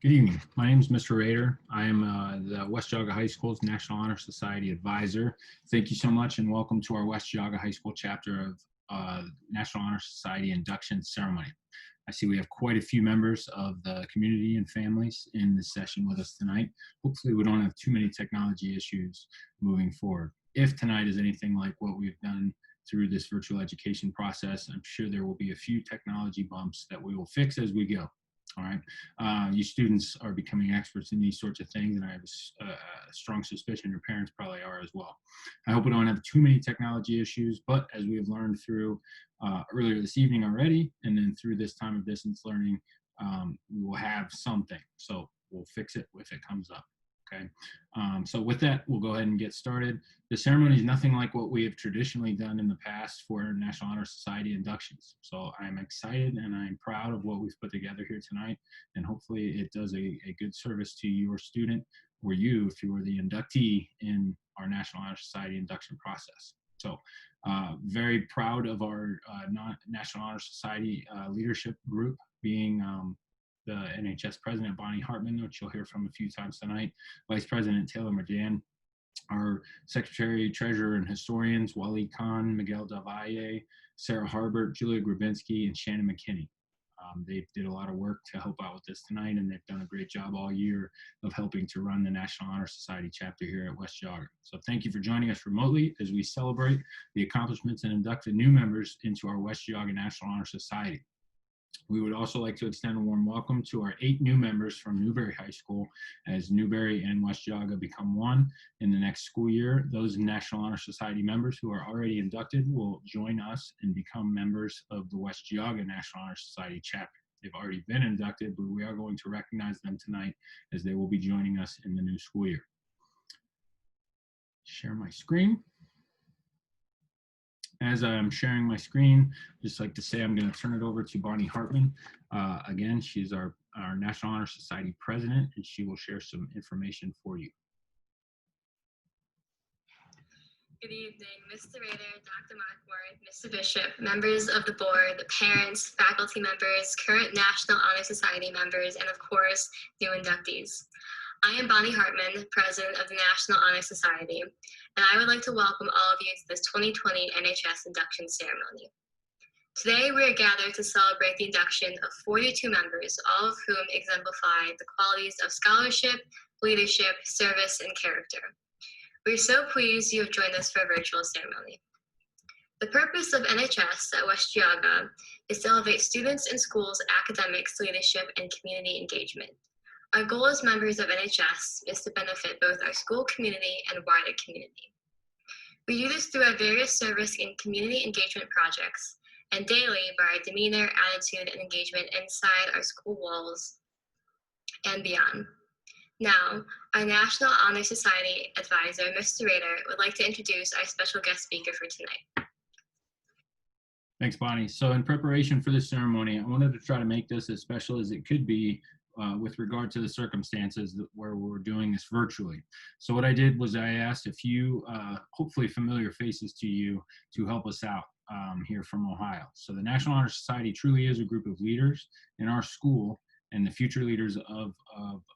Good evening. My name is Mr. Rader. I am the West Geauga High School's National Honor Society advisor. Thank you so much and welcome to our West Geauga High School chapter of National Honor Society induction ceremony. I see we have quite a few members of the community and families in this session with us tonight. Hopefully we don't have too many technology issues moving forward. If tonight is anything like what we've done through this virtual education process, I'm sure there will be a few technology bumps that we will fix as we go. All right. You students are becoming experts in these sorts of things, and I have a strong suspicion your parents probably are as well. I hope we don't have too many technology issues, but as we have learned through earlier this evening already, and then through this time of distance learning, we will have something. So we'll fix it if it comes up. Okay. So with that, we'll go ahead and get started. The ceremony is nothing like what we have traditionally done in the past for National Honor Society inductions. So I'm excited and I'm proud of what we've put together here tonight. And hopefully it does a good service to your student or you if you were the inductee in our National Honor Society induction process. So very proud of our National Honor Society leadership group being the NHS President, Bonnie Hartman, which you'll hear from a few times tonight, Vice President Taylor Merdan, our Secretary, Treasurer, and Historians, Waleed Khan, Miguel Del Valle, Sarah Harbert, Julia Grabinski, and Shannon McKinney. They did a lot of work to help out with this tonight, and they've done a great job all year of helping to run the National Honor Society chapter here at West Geauga. So thank you for joining us remotely as we celebrate the accomplishments and induct the new members into our West Geauga National Honor Society. We would also like to extend a warm welcome to our 8 new members from Newberry High School as Newberry and West Geauga become one in the next school year. Those National Honor Society members who are already inducted will join us and become members of the West Geauga National Honor Society chapter. They've already been inducted, but we are going to recognize them tonight as they will be joining us in the new school year. Share my screen. As I'm sharing my screen, just like to say I'm going to turn it over to Bonnie Hartman. Again, she's our National Honor Society president, and she will share some information for you. Good evening, Mr. Rader, Dr. Markworth, Mr. Bishop, members of the board, the parents, faculty members, current National Honor Society members, and of course, new inductees. I am Bonnie Hartman, president of the National Honor Society, and I would like to welcome all of you to this 2020 NHS induction ceremony. Today, we are gathered to celebrate the induction of 42 members, all of whom exemplify the qualities of scholarship, leadership, service, and character. We are so pleased you have joined us for a virtual ceremony. The purpose of NHS at West Geauga is to elevate students and schools' academics, leadership, and community engagement. Our goal as members of NHS is to benefit both our school community and wider community. We do this through our various service and community engagement projects, and daily by our demeanor, attitude, and engagement inside our school walls and beyond. Now, our National Honor Society advisor, Mr. Rader, would like to introduce our special guest speaker for tonight. Thanks, Bonnie. So in preparation for this ceremony, I wanted to try to make this as special as it could be with regard to the circumstances where we're doing this virtually. So what I did was I asked a few hopefully familiar faces to you to help us out here from Ohio. So the National Honor Society truly is a group of leaders in our school and the future leaders of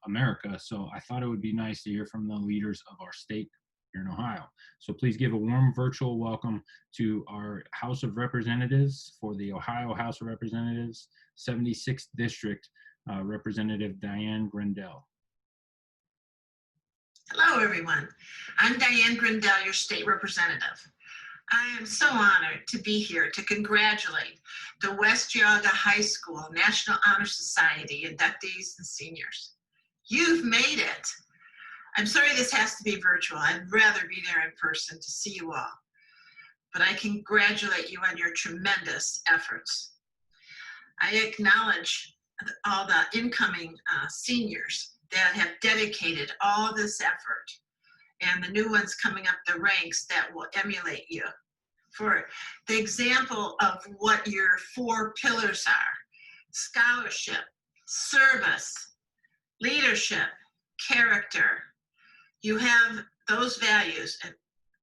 America. So I thought it would be nice to hear from the leaders of our state here in Ohio. So please give a warm virtual welcome to our House of Representatives for the Ohio House of Representatives, 76th District, Representative Diane Grindell. Hello, everyone. I'm Diane Grindell, your state representative. I am so honored to be here to congratulate the West Geauga High School National Honor Society inductees and seniors. You've made it. I'm sorry this has to be virtual. I'd rather be there in person to see you all. But I congratulate you on your tremendous efforts. I acknowledge all the incoming seniors that have dedicated all this effort and the new ones coming up the ranks that will emulate you. For the example of what your 4 pillars are: scholarship, service, leadership, character. You have those values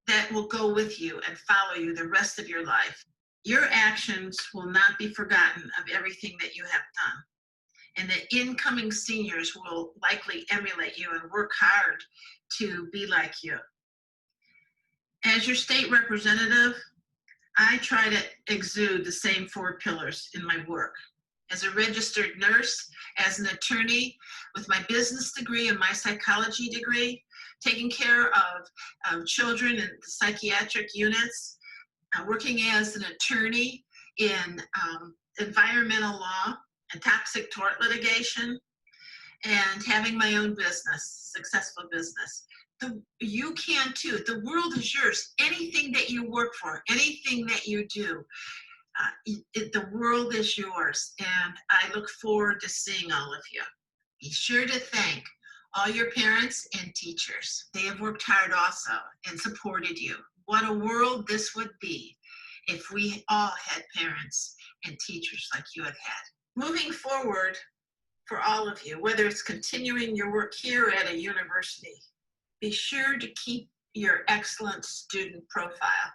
that will go with you and follow you the rest of your life. Your actions will not be forgotten of everything that you have done. and the incoming seniors will likely emulate you and work hard to be like you. As your state representative, I try to exude the same 4 pillars in my work. As a registered nurse, as an attorney, with my business degree and my psychology degree, taking care of children in the psychiatric units, working as an attorney in environmental law and toxic tort litigation, and having my own business, successful business. You can too. The world is yours. Anything that you work for, anything that you do, the world is yours. And I look forward to seeing all of you. Be sure to thank all your parents and teachers. They have worked hard also and supported you. What a world this would be if we all had parents and teachers like you have had. Moving forward, for all of you, whether it's continuing your work here at a university, be sure to keep your excellent student profile,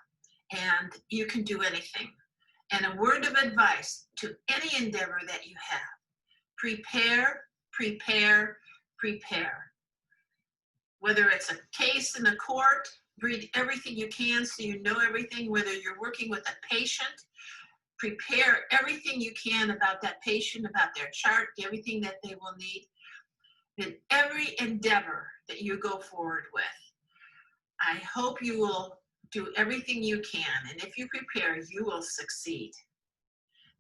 and you can do anything. And a word of advice to any endeavor that you have: prepare, prepare, prepare. Whether it's a case in a court, read everything you can so you know everything. Whether you're working with a patient, prepare everything you can about that patient, about their chart, everything that they will need. In every endeavor that you go forward with, I hope you will do everything you can, and if you prepare, you will succeed.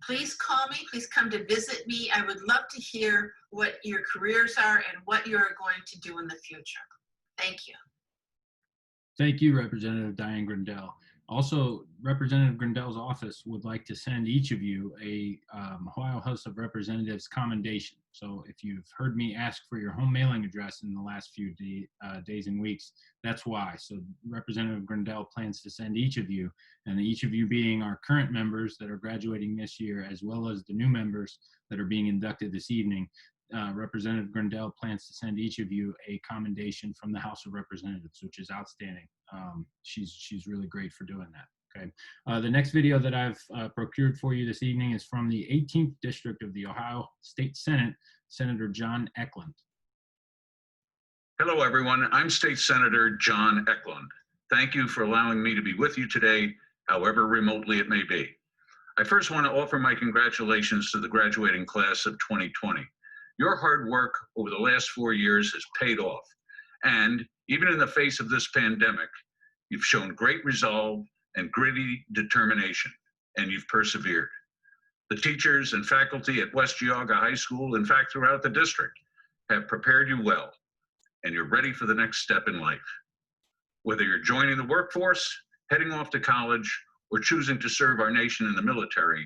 Please call me, please come to visit me. I would love to hear what your careers are and what you're going to do in the future. Thank you. Thank you, Representative Diane Grindell. Also, Representative Grindell's office would like to send each of you a Ohio House of Representatives commendation. So if you've heard me ask for your home mailing address in the last few days and weeks, that's why. So Representative Grindell plans to send each of you, and each of you being our current members that are graduating this year, as well as the new members that are being inducted this evening. Representative Grindell plans to send each of you a commendation from the House of Representatives, which is outstanding. She's really great for doing that. Okay. The next video that I've procured for you this evening is from the 18th District of the Ohio State Senate, Senator John Eklund. Hello, everyone. I'm State Senator John Eklund. Thank you for allowing me to be with you today, however remotely it may be. I first want to offer my congratulations to the graduating class of 2020. Your hard work over the last 4 years has paid off. And even in the face of this pandemic, you've shown great resolve and gritty determination, and you've persevered. The teachers and faculty at West Geauga High School, in fact, throughout the district, have prepared you well, and you're ready for the next step in life. Whether you're joining the workforce, heading off to college, or choosing to serve our nation in the military,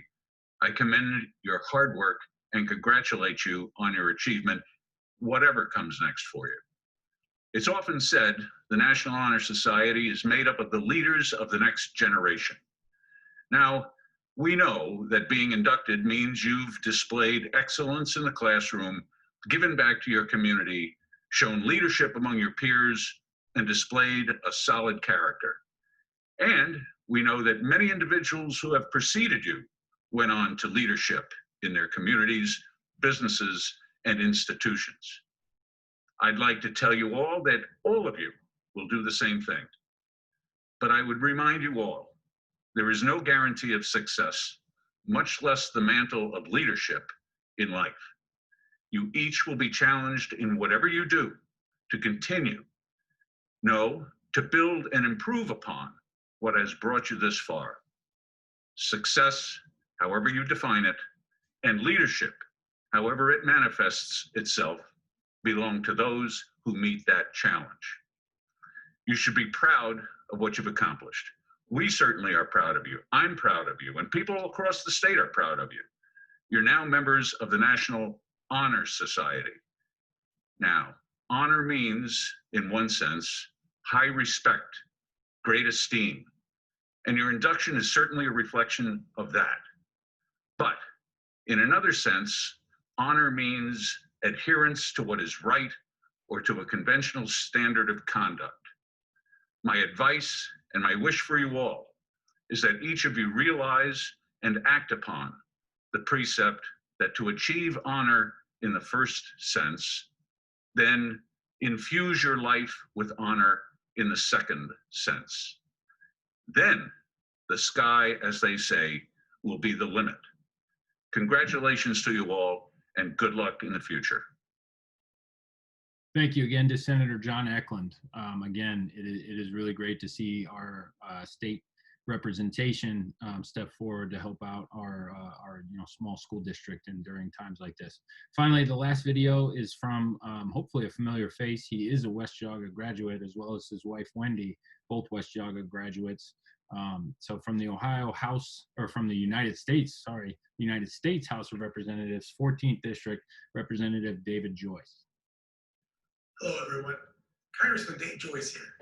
I commend your hard work and congratulate you on your achievement, whatever comes next for you. It's often said the National Honor Society is made up of the leaders of the next generation. Now, we know that being inducted means you've displayed excellence in the classroom, given back to your community, shown leadership among your peers, and displayed a solid character. And we know that many individuals who have preceded you went on to leadership in their communities, businesses, and institutions. I'd like to tell you all that all of you will do the same thing. But I would remind you all, there is no guarantee of success, much less the mantle of leadership in life. You each will be challenged in whatever you do to continue, no, to build and improve upon what has brought you this far. Success, however you define it, and leadership, however it manifests itself, belong to those who meet that challenge. You should be proud of what you've accomplished. We certainly are proud of you. I'm proud of you, and people across the state are proud of you. You're now members of the National Honor Society. Now, honor means, in one sense, high respect, great esteem, and your induction is certainly a reflection of that. But in another sense, honor means adherence to what is right or to a conventional standard of conduct. My advice and my wish for you all is that each of you realize and act upon the precept that to achieve honor in the first sense, then infuse your life with honor in the second sense. Then the sky, as they say, will be the limit. Congratulations to you all, and good luck in the future. Thank you again to Senator John Eklund. Again, it is really great to see our state representation step forward to help out our small school district and during times like this. Finally, the last video is from hopefully a familiar face. He is a West Geauga graduate, as well as his wife Wendy, both West Geauga graduates. So from the United States House of Representatives, 14th District, Representative David Joyce. Hello, everyone. Congressman Dave Joyce here.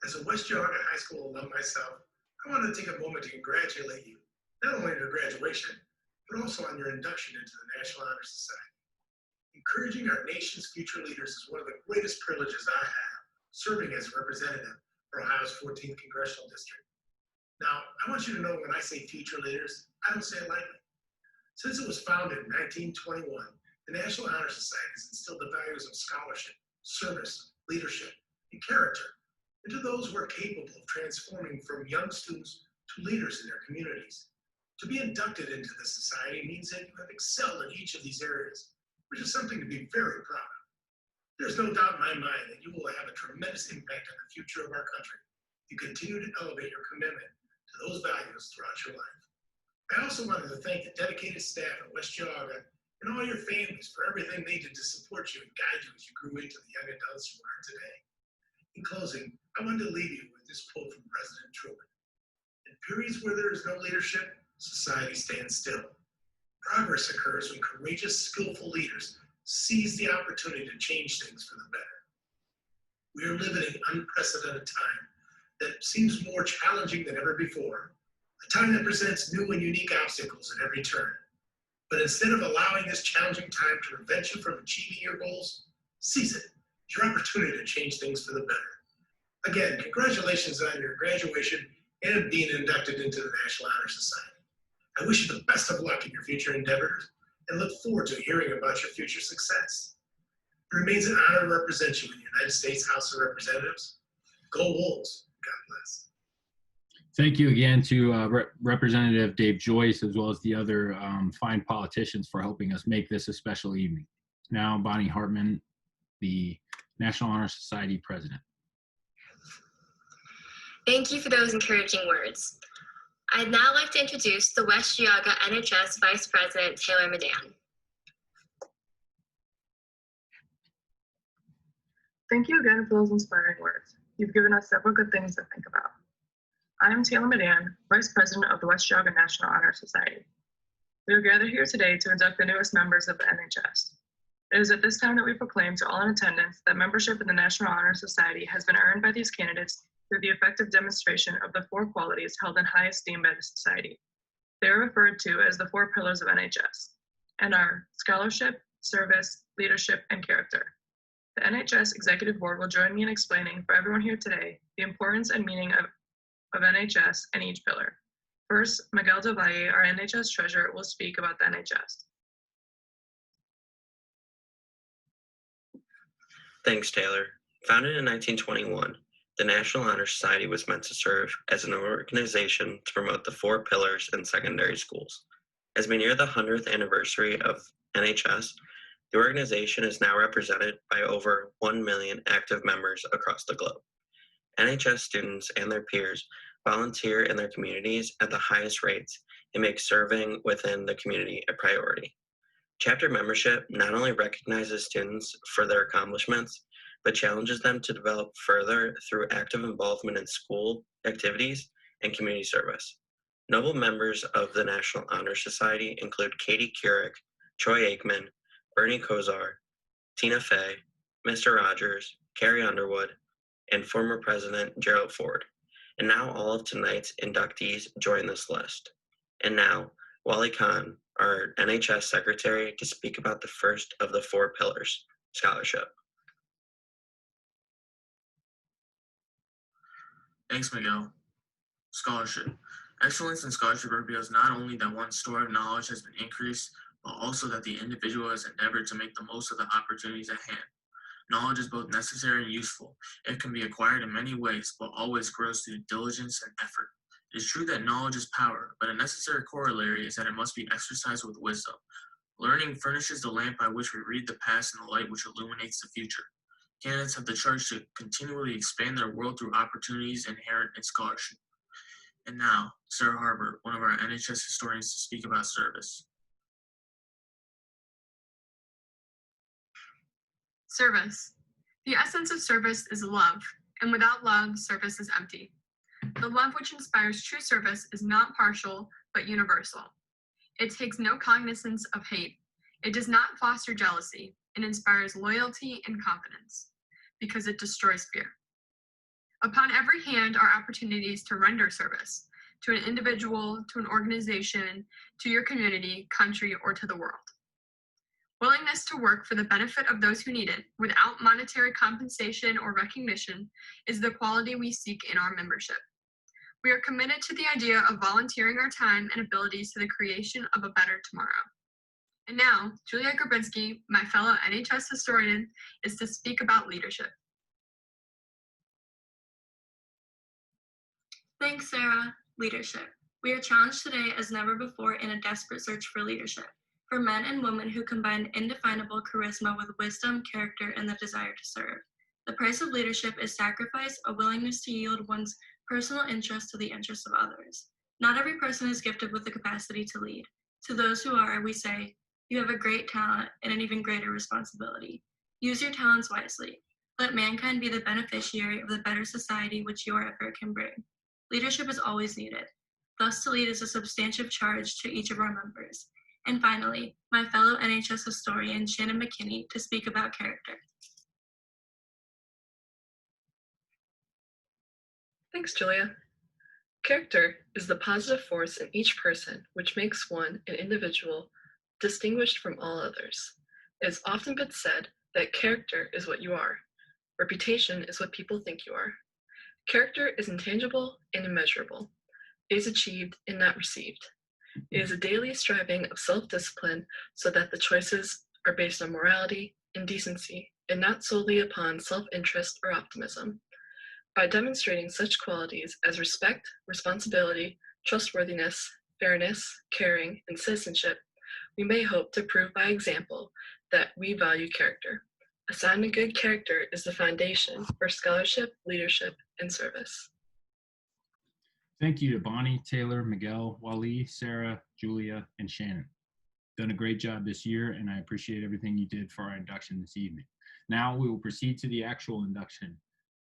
As a West Geauga High School alum myself, I wanted to take a moment to congratulate you, not only on your graduation, but also on your induction into the National Honor Society. Encouraging our nation's future leaders is one of the greatest privileges I have, serving as a representative for Ohio's 14th Congressional District. Now, I want you to know when I say future leaders, I don't say it lightly. Since it was founded in 1921, the National Honor Society has instilled the values of scholarship, service, leadership, and character into those who are capable of transforming from young students to leaders in their communities. To be inducted into the society means that you have excelled in each of these areas, which is something to be very proud of. There's no doubt in my mind that you will have a tremendous impact on the future of our country. You continue to elevate your commitment to those values throughout your life. I also wanted to thank the dedicated staff at West Geauga and all your families for everything they did to support you and guide you as you grew into the young adults you are today. In closing, I wanted to leave you with this quote from President Truman. In periods where there is no leadership, society stands still. Progress occurs when courageous, skillful leaders seize the opportunity to change things for the better. We are living in an unprecedented time that seems more challenging than ever before, a time that presents new and unique obstacles at every turn. But instead of allowing this challenging time to prevent you from achieving your goals, seize it. It's your opportunity to change things for the better. Again, congratulations on your graduation and being inducted into the National Honor Society. I wish you the best of luck in your future endeavors and look forward to hearing about your future success. It remains an honor to represent you in the United States House of Representatives. Go Wolves. God bless. Thank you again to Representative Dave Joyce, as well as the other fine politicians for helping us make this a special evening. Now, Bonnie Hartman, the National Honor Society President. Thank you for those encouraging words. I'd now like to introduce the West Geauga NHS Vice President, Taylor Madan. Thank you again for those inspiring words. You've given us several good things to think about. I am Taylor Madan, Vice President of the West Geauga National Honor Society. We are gathered here today to induct the newest members of the NHS. It is at this time that we proclaim to all in attendance that membership in the National Honor Society has been earned by these candidates through the effective demonstration of the 4 qualities held in high esteem by the Society. They are referred to as the 4 pillars of NHS and are scholarship, service, leadership, and character. The NHS Executive Board will join me in explaining for everyone here today the importance and meaning of NHS and each pillar. First, Miguel Del Valle, our NHS Treasurer, will speak about the NHS. Thanks, Taylor. Founded in 1921, the National Honor Society was meant to serve as an organization to promote the 4 pillars in secondary schools. As we near the 100th anniversary of NHS, the organization is now represented by over 1 million active members across the globe. NHS students and their peers volunteer in their communities at the highest rates and make serving within the community a priority. Chapter membership not only recognizes students for their accomplishments, but challenges them to develop further through active involvement in school activities and community service. Notable members of the National Honor Society include Katie Couric, Troy Aikman, Bernie Kosar, Tina Fey, Mr. Rogers, Carrie Underwood, and former President Gerald Ford. And now all of tonight's inductees join this list. And now, Wally Khan, our NHS Secretary, to speak about the first of the 4 pillars, scholarship. Thanks, Miguel. Scholarship. Excellence in scholarship reveals not only that one's store of knowledge has been increased, but also that the individual has endeavored to make the most of the opportunities at hand. Knowledge is both necessary and useful. It can be acquired in many ways, but always grows through diligence and effort. It is true that knowledge is power, but a necessary corollary is that it must be exercised with wisdom. Learning furnishes the lamp by which we read the past and the light which illuminates the future. Candidates have the charge to continually expand their world through opportunities inherent in scholarship. And now, Sarah Harbert, one of our NHS historians, to speak about service. Service. The essence of service is love, and without love, service is empty. The love which inspires true service is not partial, but universal. It takes no cognizance of hate. It does not foster jealousy. It inspires loyalty and confidence, because it destroys fear. Upon every hand are opportunities to render service, to an individual, to an organization, to your community, country, or to the world. Willingness to work for the benefit of those who need it, without monetary compensation or recognition, is the quality we seek in our membership. We are committed to the idea of volunteering our time and abilities to the creation of a better tomorrow. And now, Julia Grabinski, my fellow NHS historian, is to speak about leadership. Thanks, Sarah. Leadership. We are challenged today as never before in a desperate search for leadership, for men and women who combine indefinable charisma with wisdom, character, and the desire to serve. The price of leadership is sacrifice, a willingness to yield one's personal interest to the interests of others. Not every person is gifted with the capacity to lead. To those who are, we say, you have a great talent and an even greater responsibility. Use your talents wisely. Let mankind be the beneficiary of the better society which your effort can bring. Leadership is always needed. Thus, to lead is a substantive charge to each of our members. And finally, my fellow NHS historian, Shannon McKinney, to speak about character. Thanks, Julia. Character is the positive force in each person which makes one, an individual, distinguished from all others. It has often been said that character is what you are. Reputation is what people think you are. Character is intangible and immeasurable. It is achieved and not received. It is a daily striving of self-discipline so that the choices are based on morality and decency and not solely upon self-interest or optimism. By demonstrating such qualities as respect, responsibility, trustworthiness, fairness, caring, and citizenship, we may hope to prove by example that we value character. A sound and good character is the foundation for scholarship, leadership, and service. Thank you to Bonnie, Taylor, Miguel, Wally, Sarah, Julia, and Shannon. Done a great job this year, and I appreciate everything you did for our induction this evening. Now we will proceed to the actual induction.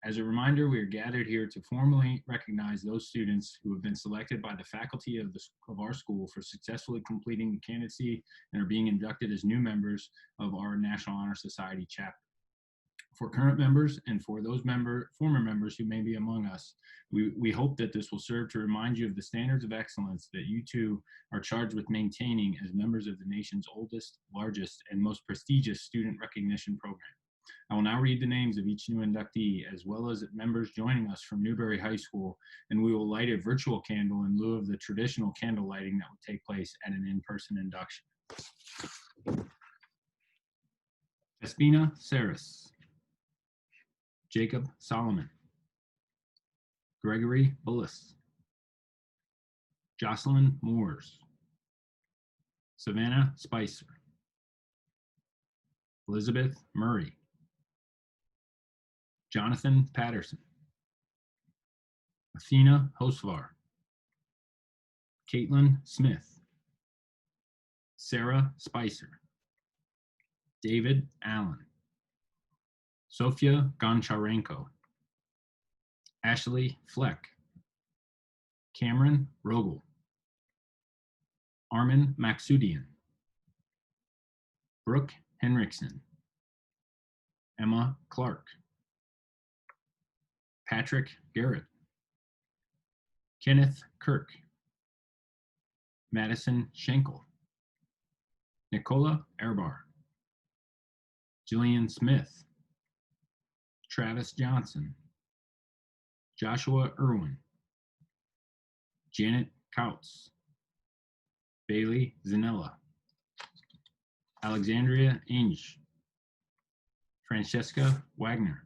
As a reminder, we are gathered here to formally recognize those students who have been selected by the faculty of our school for successfully completing the candidacy and are being inducted as new members of our National Honor Society chapter. For current members and for those former members who may be among us, we hope that this will serve to remind you of the standards of excellence that you too are charged with maintaining as members of the nation's oldest, largest, and most prestigious student recognition program. I will now read the names of each new inductee, as well as members joining us from Newberry High School, and we will light a virtual candle in lieu of the traditional candle lighting that would take place at an in-person induction. Espina Saris. Jacob Solomon. Gregory Bullis. Jocelyn Moores. Savannah Spicer. Elizabeth Murray. Jonathan Patterson. Athena Hosvar. Caitlin Smith. Sarah Spicer. David Allen. Sofia Goncharenko. Ashley Fleck. Cameron Rogel. Armin Maksudian. Brooke Henriksen. Emma Clark. Patrick Garrett. Kenneth Kirk. Madison Schenkel. Nicola Erbar. Jillian Smith. Travis Johnson. Joshua Irwin. Janet Kautz. Bailey Zanella. Alexandria Ainge, Francesca Wagner,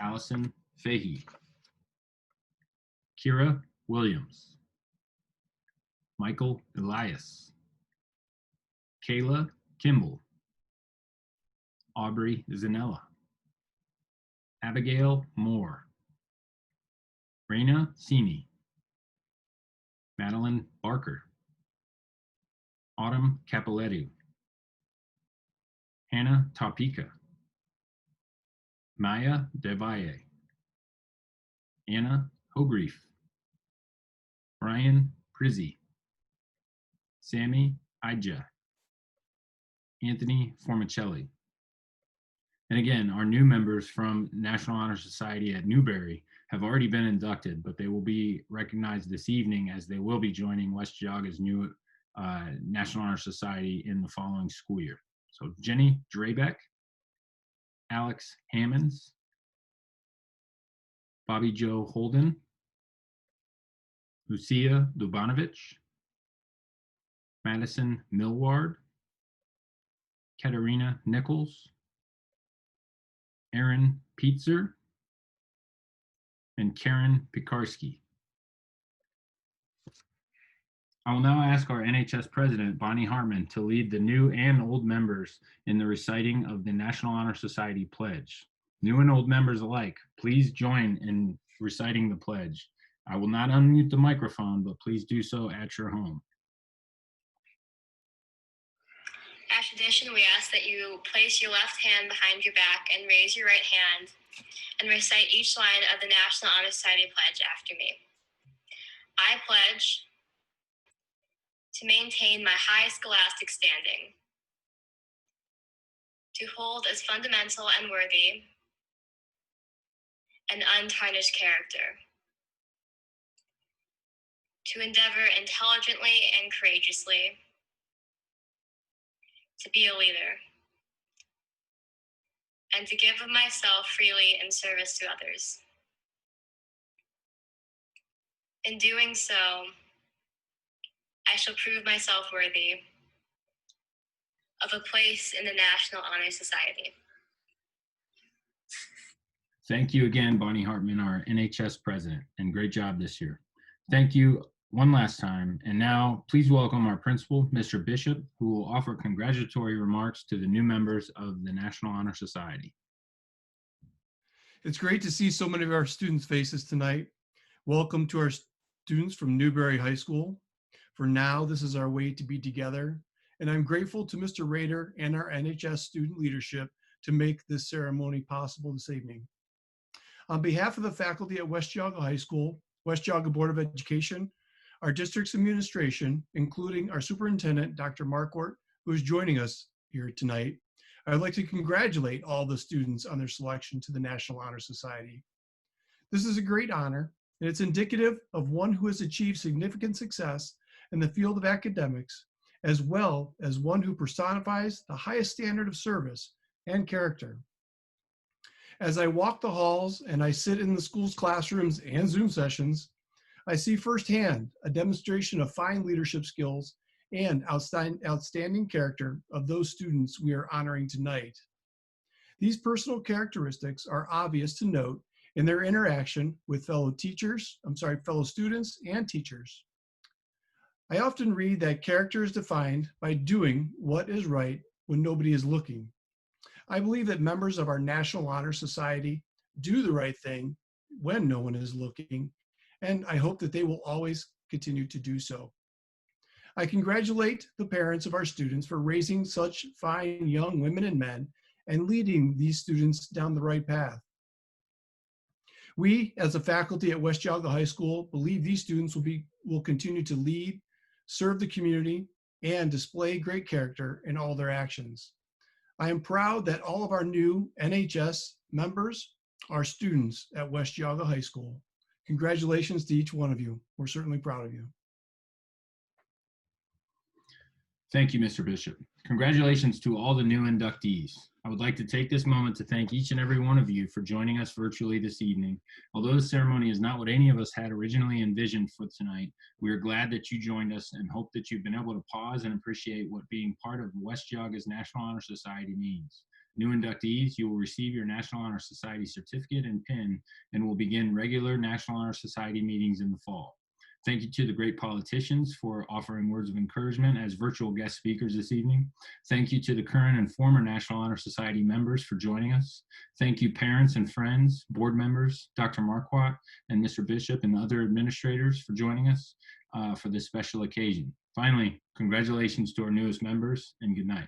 Allison Fahey, Kira Williams, Michael Elias, Kayla Kimball, Aubrey Zanella, Abigail Moore, Raina Sini, Madeline Barker, Autumn Capoletti, Hannah Topeka, Maya Devalle, Anna Hogrief, Brian Prizzi, Sammy Ija, Anthony Formicelli. And again, our new members from National Honor Society at Newberry have already been inducted, but they will be recognized this evening as they will be joining West Geauga's new National Honor Society in the following school year. So Jenny Drabeck, Alex Hammonds, Bobby Joe Holden, Lucia Lubanovich, Madison Millward, Katerina Nichols, Aaron Pietzer, and Karen Pikarsky. I will now ask our NHS President, Bonnie Hartman, to lead the new and old members in the reciting of the National Honor Society Pledge. New and old members alike, please join in reciting the pledge. I will not unmute the microphone, but please do so at your home. As tradition, we ask that you place your left hand behind your back and raise your right hand and recite each line of the National Honor Society Pledge after me. I pledge to maintain my high scholastic standing, to hold as fundamental and worthy an untarnished character, to endeavor intelligently and courageously, to be a leader, and to give of myself freely in service to others. In doing so, I shall prove myself worthy of a place in the National Honor Society. Thank you again, Bonnie Hartman, our NHS president, and great job this year. Thank you one last time. And now please welcome our principal, Mr. Bishop, who will offer congratulatory remarks to the new members of the National Honor Society. It's great to see so many of our students' faces tonight. Welcome to our students from Newberry High School. For now, this is our way to be together. And I'm grateful to Mr. Rader and our NHS student leadership to make this ceremony possible this evening. On behalf of the faculty at West Geauga High School, West Geauga Board of Education, our district's administration, including our superintendent, Dr. Markwart, who is joining us here tonight, I'd like to congratulate all the students on their selection to the National Honor Society. This is a great honor, and it's indicative of one who has achieved significant success in the field of academics, as well as one who personifies the highest standard of service and character. As I walk the halls and I sit in the school's classrooms and Zoom sessions, I see firsthand a demonstration of fine leadership skills and outstanding character of those students we are honoring tonight. These personal characteristics are obvious to note in their interaction with fellow students and teachers. I often read that character is defined by doing what is right when nobody is looking. I believe that members of our National Honor Society do the right thing when no one is looking, and I hope that they will always continue to do so. I congratulate the parents of our students for raising such fine young women and men and leading these students down the right path. We, as a faculty at West Geauga High School, believe these students will continue to lead, serve the community, and display great character in all their actions. I am proud that all of our new NHS members are students at West Geauga High School. Congratulations to each one of you. We're certainly proud of you. Thank you, Mr. Bishop. Congratulations to all the new inductees. I would like to take this moment to thank each and every one of you for joining us virtually this evening. Although the ceremony is not what any of us had originally envisioned for tonight, we are glad that you joined us and hope that you've been able to pause and appreciate what being part of West Geauga's National Honor Society means. New inductees, you will receive your National Honor Society certificate and pin and will begin regular National Honor Society meetings in the fall. Thank you to the great politicians for offering words of encouragement as virtual guest speakers this evening. Thank you to the current and former National Honor Society members for joining us. Thank you, parents and friends, board members, Dr. Marquardt and Mr. Bishop and other administrators for joining us for this special occasion. Finally, congratulations to our newest members and good night.